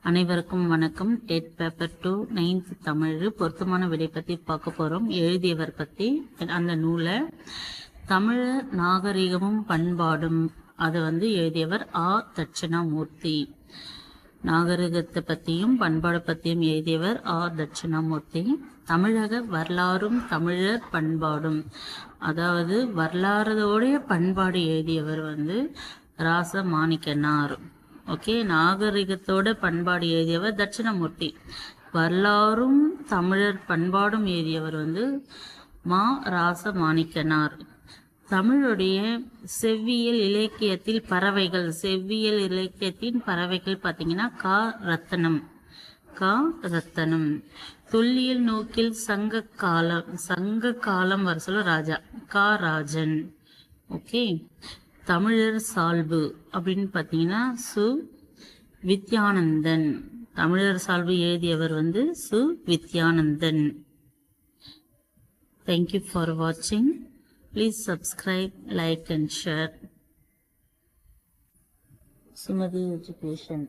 அனைவருக்கும் வணக்கம். Dead paper 2 9th Tamil பொருத்தமான விடை பற்றி பார்க்க போகிறோம். எழுதியவர் பற்றி அந்த நூலை தமிழர் நாகரிகமும் பண்பாடும் அதை எழுதியவர் தட்சிணாமூர்த்தி. நாகரிகத்தை பற்றியும் பண்பாடு பற்றியும் எழுதியவர் தட்சிணாமூர்த்தி. தமிழக வரலாறும் தமிழர் பண்பாடும், அதாவது வரலாறோடைய பண்பாடு எழுதியவர் ராசமாணிக்கனார். ஓகே, நாகரிகத்தோட பண்பாடு எழுதியவர் தட்சிணாமூர்த்தி. வரலாறும் தமிழர் பண்பாடும் எழுதியவர் ராசமாணிக்கனார். தமிழுடைய செவ்வியல் இலக்கியத்தில் பறவைகள், செவ்வியல் இலக்கியத்தின் பறவைகள் பார்த்தீங்கன்னா ரத்தனம். தொல்லியல் நோக்கில் சங்க காலம் வர சொல்ல ராஜா ராஜன். ஓகே, தமிழர் சால்பு அப்படின்னு பார்த்தீங்கன்னா வித்யானந்தன். தமிழர் சால்பு எழுதியவர் வித்யானந்தன். தேங்க்யூ ஃபார் வாட்சிங். Please subscribe, like and share. Sumathi education.